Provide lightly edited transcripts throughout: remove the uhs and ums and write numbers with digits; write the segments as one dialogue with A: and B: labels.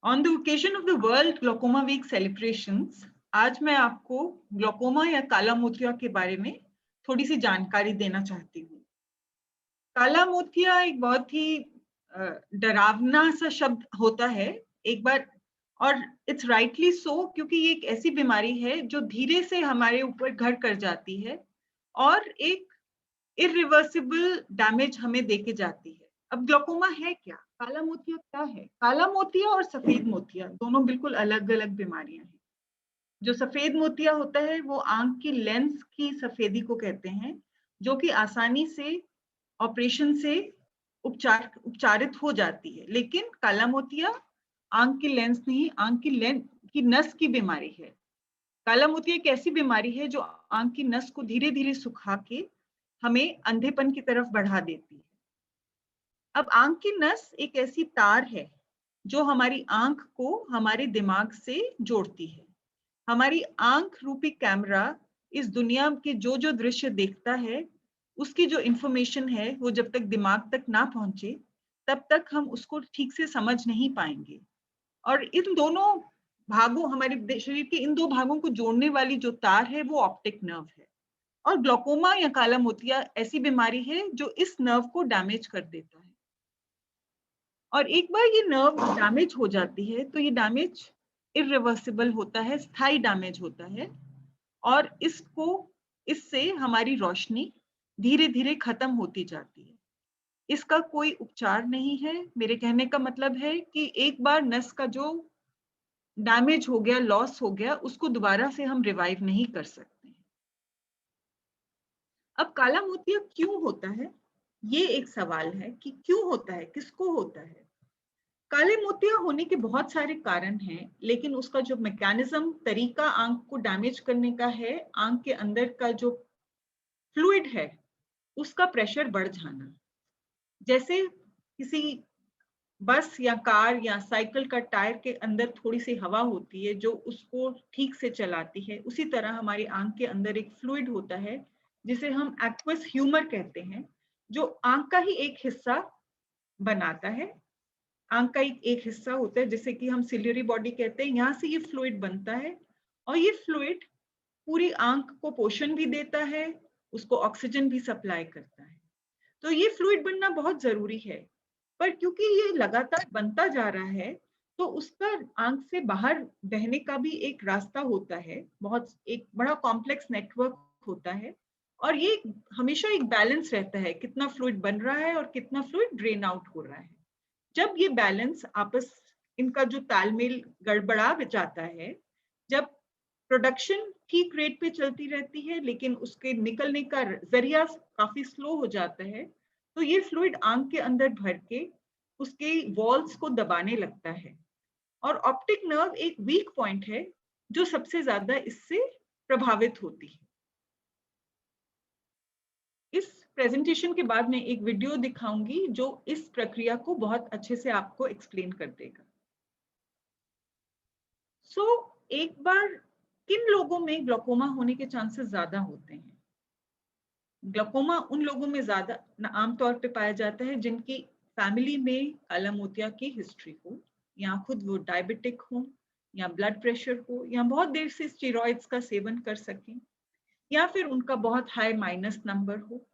A: On the occasion of the World Glaucoma Week celebrations, आज मैं आपको ग्लोकोमा या काला मोतिया के बारे में थोड़ी सी जानकारी देना चाहती हूँ। काला मोतिया एक बहुत ही डरावना सा शब्द होता है एक बार, और इट्स राइटली सो, क्योंकि ये एक ऐसी बीमारी है जो धीरे से हमारे ऊपर घर कर जाती है और एक इरिवर्सिबल डैमेज हमें देके जाती है। अब ग्लोकोमा है क्या? काला मोतिया क्या है? काला मोतिया और सफेद मोतिया दोनों बिल्कुल अलग-अलग बीमारियां हैं। जो सफेद मोतिया होता है वो आंख की लेंस की सफेदी को कहते हैं, जो कि आसानी से ऑपरेशन से उपचारित हो जाती है। लेकिन काला मोतिया आंख की लेंस नहीं, आंख की लेंस की नस की बीमारी है। काला मोतिया एक ऐसी बीमारी है जो आंख की नस को धीरे-धीरे सुखा के हमें अंधेपन की तरफ बढ़ा देती है। अब आंख की नस एक ऐसी तार है जो हमारी आंख को हमारे दिमाग से जोड़ती है। हमारी आंख रूपी कैमरा इस दुनिया के जो दृश्य देखता है, उसकी जो इंफॉर्मेशन है वो जब तक दिमाग तक ना पहुंचे तब तक हम उसको ठीक से समझ नहीं पाएंगे। और इन दोनों भागों, हमारे शरीर के इन दो भागों को जोड़ने वाली जो तार है वो ऑप्टिक नर्व है। और ग्लोकोमा या काला मोतिया ऐसी बीमारी है जो इस नर्व को डैमेज कर देता है। और एक बार ये नर्व डैमेज हो जाती है तो ये डैमेज इरिवर्सिबल होता है, स्थायी डैमेज होता है। और इससे हमारी रोशनी धीरे-धीरे खत्म होती जाती है। इसका कोई उपचार नहीं है। मेरे कहने का मतलब है कि एक बार नस का जो डैमेज हो गया, लॉस हो गया, उसको दोबारा से हम रिवाइव नहीं कर सकते हैं। अब काला मोतिया क्यों होता है? ये एक सवाल है कि क्यों होता है, किसको होता है? काले मोतिया होने के बहुत सारे कारण हैं, लेकिन उसका जो मैकेनिज्म, तरीका आंख को डैमेज करने का है, आंख के अंदर का जो फ्लूइड है, उसका प्रेशर बढ़ जाना। जैसे किसी बस या कार या साइकिल का टायर के अंदर थोड़ी सी हवा होती है जो उसको ठीक से चलाती है, उसी तरह हमारी आंख के अंदर एक फ्लूइड होता है जिसे हम एक्वस ह्यूमर कहते हैं, जो आंख का ही एक हिस्सा बनाता है। आंख का एक हिस्सा होता है जिसे कि हम सिलियरी बॉडी कहते हैं। यहाँ से ये फ्लूइड बनता है और ये फ्लूइड पूरी आंख को पोषण भी देता है, उसको ऑक्सीजन भी सप्लाई करता है। तो ये फ्लूइड बनना बहुत जरूरी है। पर क्योंकि ये लगातार बनता जा रहा है तो उसका आंख से बाहर बहने का भी एक रास्ता होता है, बहुत एक बड़ा कॉम्प्लेक्स नेटवर्क होता है। और ये हमेशा एक बैलेंस रहता है, कितना फ्लूइड बन रहा है और कितना फ्लूइड ड्रेन आउट हो रहा है। जब ये बैलेंस आपस इनका जो तालमेल गड़बड़ा जाता है, जब प्रोडक्शन ठीक रेट पे चलती रहती है लेकिन उसके निकलने का जरिया काफी स्लो हो जाता है, तो ये फ्लूइड आंख के अंदर भर के उसके वॉल्स को दबाने लगता है। और ऑप्टिक नर्व एक वीक पॉइंट है जो सबसे ज्यादा इससे प्रभावित होती है। इस प्रेजेंटेशन के बाद मैं एक वीडियो दिखाऊंगी जो इस प्रक्रिया को बहुत अच्छे से आपको एक्सप्लेन कर देगा। एक बार किन लोगों में ग्लोकोमा होने के चांसेस ज्यादा होते हैं? ग्लोकोमा उन लोगों में ज्यादा आमतौर पे पाया जाता है जिनकी फैमिली में काला मोतिया की हिस्ट्री हो, या खुद वो डायबिटिक हो, या ब्लड प्रेशर हो, या बहुत देर से स्टेरॉइड्स का सेवन कर सकें, या फिर उनका बहुत हाई माइनस नंबर हो।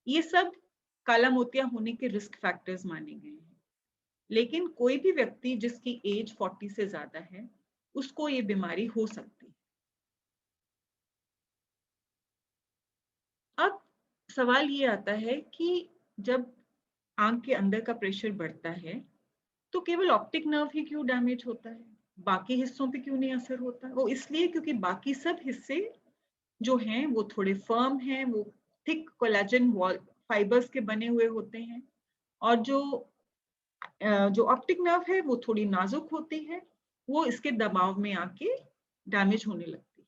A: ये सब काला मोतिया होने के रिस्क फैक्टर्स माने गए हैं। लेकिन कोई भी व्यक्ति जिसकी एज 40 से ज्यादा है, उसको ये बीमारी हो सकती है। अब सवाल ये आता है कि जब आंख के अंदर का प्रेशर बढ़ता है तो केवल ऑप्टिक नर्व ही क्यों डैमेज होता है, बाकी हिस्सों पे क्यों नहीं असर होता? वो इसलिए क्योंकि बाकी सब हिस्से जो हैं वो थोड़े फर्म हैं, वो थिक कोलेजन वॉल फाइबर्स के बने हुए होते हैं। और जो ऑप्टिक नर्व है वो थोड़ी नाजुक होती है, वो इसके दबाव में आके डैमेज होने लगती है।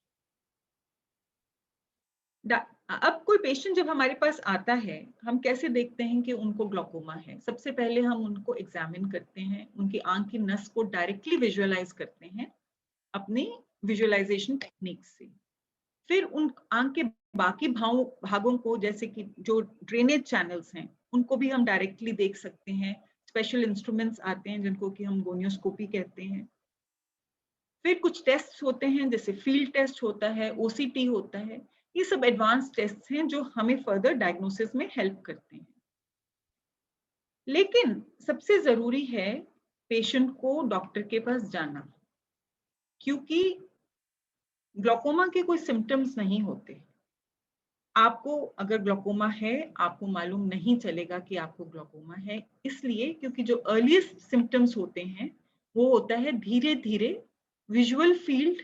A: अब कोई पेशेंट जब हमारे पास आता है, हम कैसे देखते हैं कि उनको ग्लोकोमा है? सबसे पहले हम उनको एग्जामिन करते हैं, उनकी आंख की नस को डायरेक्टली विजुअलाइज करते हैं अपनी विजुअलाइजेशन टेक्निक से। फिर उन आंख के बाकी भागों को, जैसे कि जो ड्रेनेज चैनल्स हैं, उनको भी हम डायरेक्टली देख सकते हैं स्पेशल इंस्ट्रूमेंट्स आते हैं जिनको कि हम गोनियोस्कोपी कहते हैं। फिर कुछ टेस्ट होते हैं जैसे फील्ड टेस्ट होता है, ओसीटी होता है। ये सब एडवांस टेस्ट हैं जो हमें फर्दर डायग्नोसिस में हेल्प करते हैं। लेकिन सबसे जरूरी है पेशेंट को डॉक्टर के पास जाना, क्योंकि ग्लोकोमा के कोई सिम्टम्स नहीं होते। आपको अगर ग्लोकोमा है, आपको मालूम नहीं चलेगा कि आपको ग्लोकोमा है, इसलिए क्योंकि जो अर्लीस्ट सिम्टम्स होते हैं वो होता है धीरे धीरे विजुअल फील्ड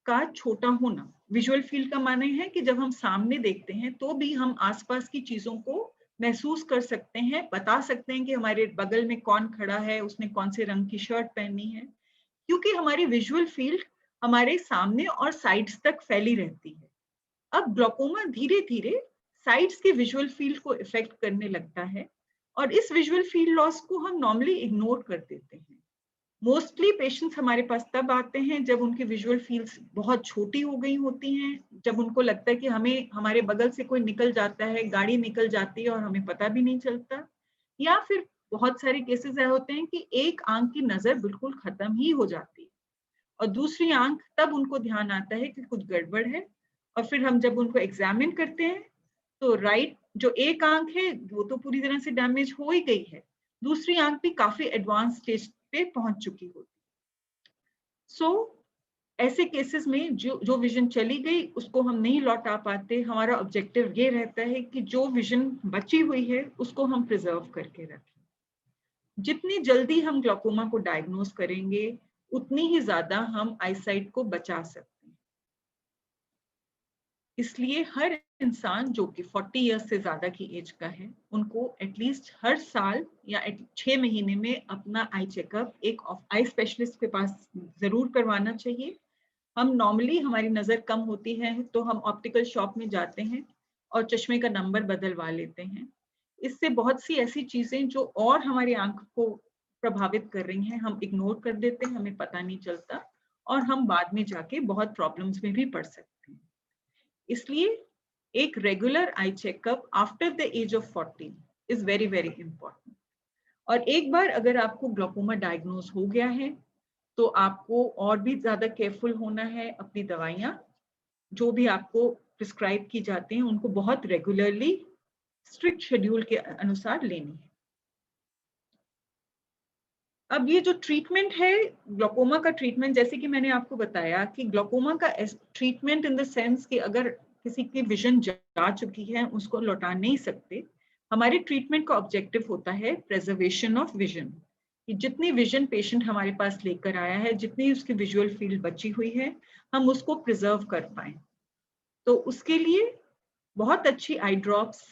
A: का छोटा होना। विजुअल फील्ड का माने है कि जब हम सामने देखते हैं तो भी हम आसपास की चीजों को महसूस कर सकते हैं, बता सकते हैं कि हमारे बगल में कौन खड़ा है, उसने कौन से रंग की शर्ट पहनी है, क्योंकि हमारी विजुअल फील्ड हमारे सामने और साइड्स तक फैली रहती है। अब ग्लोकोमा धीरे धीरे साइड्स के विजुअल फील्ड को इफेक्ट करने लगता है और इस विजुअल फील्ड लॉस को हम नॉर्मली इग्नोर कर देते हैं। मोस्टली पेशेंट्स हमारे पास तब आते हैं जब उनकी विजुअल फील्ड्स बहुत छोटी हो गई होती हैं, जब उनको लगता है कि हमें हमारे बगल से कोई निकल जाता है, गाड़ी निकल जाती है और हमें पता भी नहीं चलता, या फिर बहुत सारे केसेस ऐसे होते हैं कि एक आंख की नजर बिल्कुल खत्म ही हो जाती है और दूसरी आंख तब उनको ध्यान आता है कि कुछ गड़बड़ है। और फिर हम जब उनको एग्जामिन करते हैं तो राइट जो एक आंख है वो तो पूरी तरह से डैमेज हो ही गई है, दूसरी आंख भी काफी एडवांस स्टेज पे पहुंच चुकी होती है। सो ऐसे केसेस में जो विजन चली गई उसको हम नहीं लौटा पाते। हमारा ऑब्जेक्टिव ये रहता है कि जो विजन बची हुई है उसको हम प्रिजर्व करके रखें। जितनी जल्दी हम ग्लोकोमा को डायग्नोज करेंगे उतनी ही ज्यादा हम आईसाइट को बचा सकते हैं। इसलिए हर इंसान जो कि 40 इयर्स से ज्यादा की एज का है उनको एटलीस्ट हर साल या 6 महीने में अपना आई चेकअप एक आई स्पेशलिस्ट के पास जरूर करवाना चाहिए। हम नॉर्मली हमारी नजर कम होती है तो हम ऑप्टिकल शॉप में जाते हैं और चश्मे का नंबर बदलवा लेते हैं। इससे बहुत सी ऐसी चीजें जो और हमारी आंख को प्रभावित कर रही हैं हम इग्नोर कर देते हैं, हमें पता नहीं चलता और हम बाद में जाके बहुत प्रॉब्लम्स में भी पड़ सकते हैं। इसलिए एक regular eye checkup after the age of 40 is very very important. और एक बार अगर आपको ग्लोकोमा डायग्नोज हो गया है तो आपको और भी ज्यादा केयरफुल होना है। अपनी दवाइयां जो भी आपको प्रिस्क्राइब की जाती हैं उनको बहुत रेगुलरली स्ट्रिक्ट शेड्यूल के अनुसार लेनी है। अब ये जो ट्रीटमेंट है ग्लोकोमा का ट्रीटमेंट, जैसे कि मैंने आपको बताया कि ग्लोकोमा का ट्रीटमेंट इन द सेंस कि अगर किसी की विजन जा चुकी है उसको लौटा नहीं सकते, हमारे ट्रीटमेंट का ऑब्जेक्टिव होता है प्रिजर्वेशन ऑफ विजन। कि जितनी विजन पेशेंट हमारे पास लेकर आया है, जितनी उसकी विजुअल फील्ड बची हुई है, हम उसको प्रिजर्व कर पाए। तो उसके लिए बहुत अच्छी आई ड्रॉप्स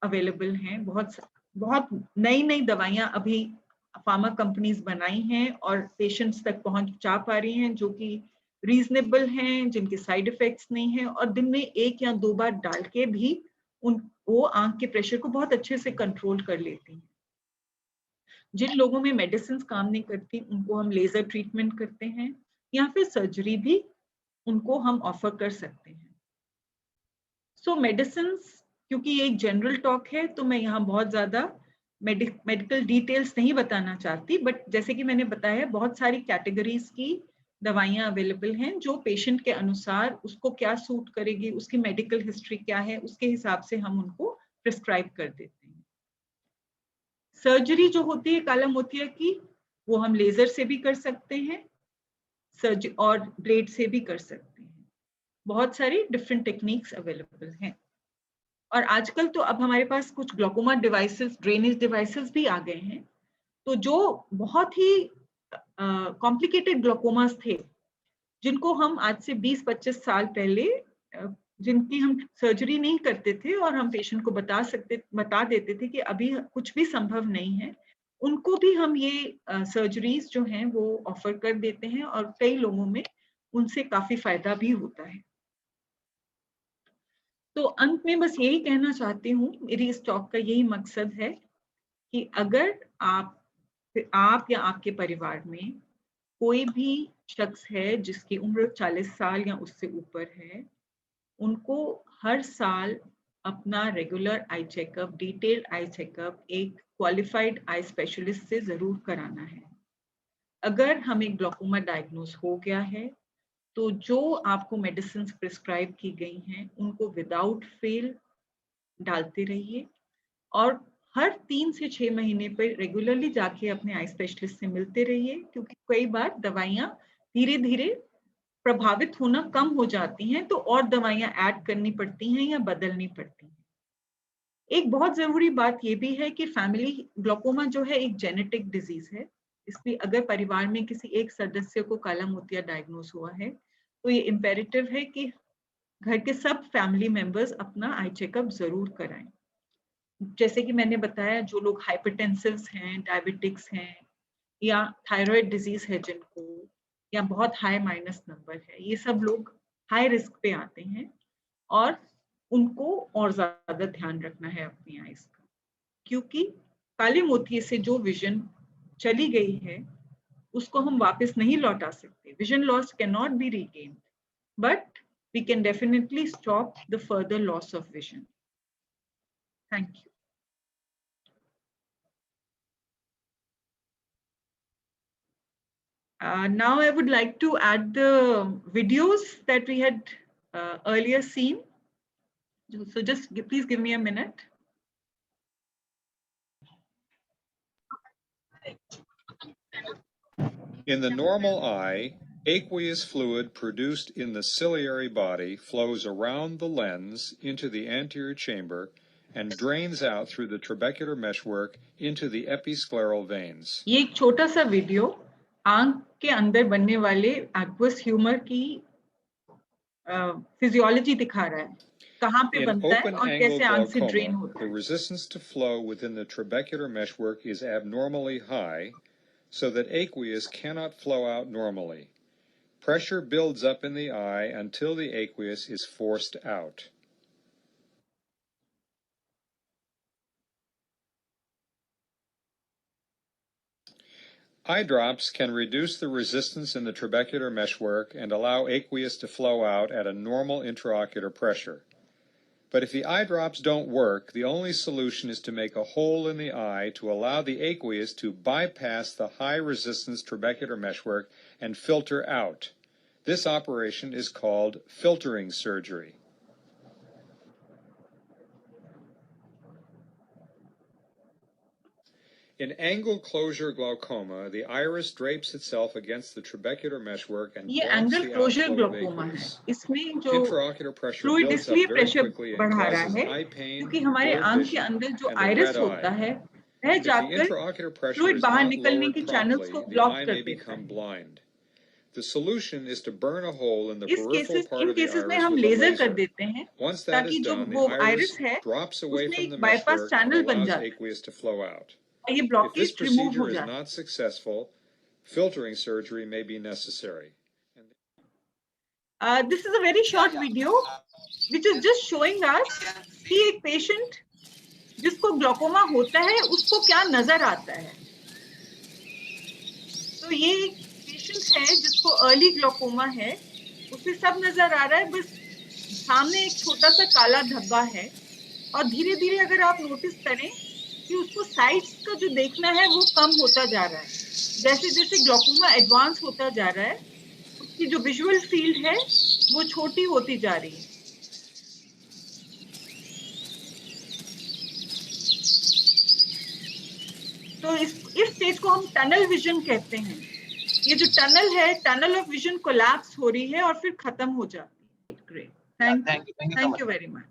A: अवेलेबल हैं, बहुत बहुत नई नई दवाइयां अभी फार्मा कंपनीज बनाई हैं और पेशेंट्स तक पहुंचा पा रही हैं, जो कि रीजनेबल हैं, जिनके साइड इफेक्ट्स नहीं हैं और दिन में 1 या 2 बार डाल के भी वो आंख के प्रेशर को बहुत अच्छे से कंट्रोल कर लेती हैं। जिन लोगों में मेडिसिन काम नहीं करती उनको हम लेजर ट्रीटमेंट करते हैं या फिर सर्जरी भी उनको हम ऑफर कर सकते हैं। सो मेडिसिन्स, क्योंकि ये एक जनरल टॉक है तो मैं यहाँ बहुत ज्यादा मेडिकल डिटेल्स नहीं बताना चाहती, बट जैसे कि मैंने बताया बहुत सारी कैटेगरीज की दवाइयाँ अवेलेबल हैं जो पेशेंट के अनुसार उसको क्या सूट करेगी, उसकी मेडिकल हिस्ट्री क्या है, उसके हिसाब से हम उनको प्रिस्क्राइब कर देते हैं। सर्जरी जो होती है काला मोतिया की, वो हम लेजर से भी कर सकते हैं, सर्जरी और ब्लेड से भी कर सकते हैं। बहुत सारी डिफरेंट टेक्निक्स अवेलेबल हैं। और आजकल तो अब हमारे पास कुछ ग्लोकोमा डिवाइसेस, ड्रेनेज डिवाइसेस भी आ गए हैं। तो जो बहुत ही कॉम्प्लिकेटेड ग्लोकोमास थे जिनको हम आज से 20-25 साल पहले जिनकी हम सर्जरी नहीं करते थे और हम पेशेंट को बता देते थे कि अभी कुछ भी संभव नहीं है, उनको भी हम ये सर्जरीज जो हैं वो ऑफर कर देते हैं और कई लोगों में उनसे काफी फायदा भी होता है। तो अंत में बस यही कहना चाहती हूँ, मेरी इस टॉक का यही मकसद है कि अगर आप या आपके परिवार में कोई भी शख्स है जिसकी उम्र 40 साल या उससे ऊपर है, उनको हर साल अपना regular eye checkup, detailed eye checkup एक क्वालिफाइड आई स्पेशलिस्ट से जरूर कराना है। अगर हमें ग्लोकोमा डायग्नोज हो गया है तो जो आपको मेडिसिन प्रिस्क्राइब की गई हैं उनको विदाउट फेल डालते रहिए और हर 3 से 6 महीने पर रेगुलरली जाके अपने आई स्पेशलिस्ट से मिलते रहिए, क्योंकि कई बार दवाइयाँ धीरे धीरे प्रभावित होना कम हो जाती हैं तो और दवाइयाँ ऐड करनी पड़ती हैं या बदलनी पड़ती हैं। एक बहुत जरूरी बात यह भी है कि फैमिली ग्लोकोमा जो है एक जेनेटिक डिजीज है, इसलिए अगर परिवार में किसी एक सदस्य को काला मोतिया डायग्नोज हुआ है तो ये इम्पेरेटिव है कि घर के सब फैमिली मेंबर्स अपना आई चेकअप जरूर कराएं। जैसे कि मैंने बताया, जो लोग हाइपरटेंसिव्स हैं, डायबिटिक्स हैं या थायराइड डिजीज है जिनको, या बहुत हाई माइनस नंबर है, ये सब लोग हाई रिस्क पे आते हैं और उनको और ज्यादा ध्यान रखना है अपनी आईज का, क्योंकि काले मोतिये से जो विजन चली गई है उसको हम वापस नहीं लौटा सकते। Vision loss can not be regained, but we can definitely stop the further loss of vision. Thank you. Now I would like to add the videos that we had earlier seen. So just please give me a minute.
B: In the normal eye, aqueous fluid produced in the ciliary body flows around the lens into the anterior chamber and drains out through the trabecular meshwork into the episcleral veins.
A: ये एक छोटा सा video आंख के अंदर बनने वाले aqueous humour की फिजियोलॉजी दिखा रहा है, कहाँ पे बनता है और कैसे आंख से ड्रेन होता है।
B: The resistance to flow within the trabecular meshwork is abnormally high, so that aqueous cannot flow out normally. Pressure builds up in the eye until the aqueous is forced out. Eye drops can reduce the resistance in the trabecular meshwork and allow aqueous to flow out at a normal intraocular pressure. But if the eye drops don't work, the only solution is to make a hole in the eye to allow the aqueous to bypass the high-resistance trabecular meshwork and filter out. This operation is called filtering surgery. In angle closure glaucoma, the iris drapes itself against the trabecular meshwork and
A: ये
B: blocks
A: angle
B: the
A: closure
B: outflow of
A: glaucoma है।
B: aqueous.
A: इसमें जो
B: Intraocular pressure
A: fluid
B: builds up
A: इसलिए
B: very
A: pressure
B: quickly and
A: बढ़ा रहा
B: causes
A: है
B: eye pain,
A: क्योंकि हमारे
B: blurred
A: आंख के
B: vision,
A: अंदर जो
B: and the
A: आइरिस
B: red
A: होता
B: eye.
A: है वह
B: If the
A: जाकर
B: intraocular pressure
A: फ्लूइड
B: is
A: बाहर
B: not
A: निकलने
B: lowered
A: के चैनल्स
B: promptly,
A: को
B: the
A: ब्लॉक
B: eye
A: कर
B: may
A: देता
B: become
A: है।
B: blind. The solution is to burn a hole in the
A: in
B: peripheral part of the
A: cases में
B: iris
A: हम
B: with a
A: लेजर कर
B: laser.
A: देते हैं
B: Once that
A: ताकि
B: is
A: जो
B: done, the
A: वो
B: iris
A: आइरिस है
B: drops away
A: उसमें
B: from
A: एक
B: the
A: bypass
B: meshwork and
A: channel बन
B: allows
A: जाता
B: aqueous to flow out.
A: है, ये
B: If this
A: ब्लॉकेज रिमूव हो
B: procedure is
A: जाता है।
B: not successful, filtering surgery may be necessary.
A: This is a very short video which is just showing us कि एक patient जिसको ग्लोकोमा होता है उसको क्या नजर आता है। तो ये एक पेशेंट है जिसको अर्ली ग्लोकोमा है, उसे सब नजर आ रहा है, बस सामने एक छोटा सा काला धब्बा है और धीरे धीरे अगर आप नोटिस करें कि उसको साइड्स का जो देखना है वो कम होता जा रहा है। जैसे जैसे ग्लोकोमा एडवांस होता जा रहा है उसकी जो विजुअल फील्ड है वो छोटी होती जा रही है। तो इस स्टेज को हम टनल विजन कहते हैं। ये जो टनल है, टनल ऑफ विजन कोलैप्स हो रही है और फिर खत्म हो जाती है। Great, thank you very much.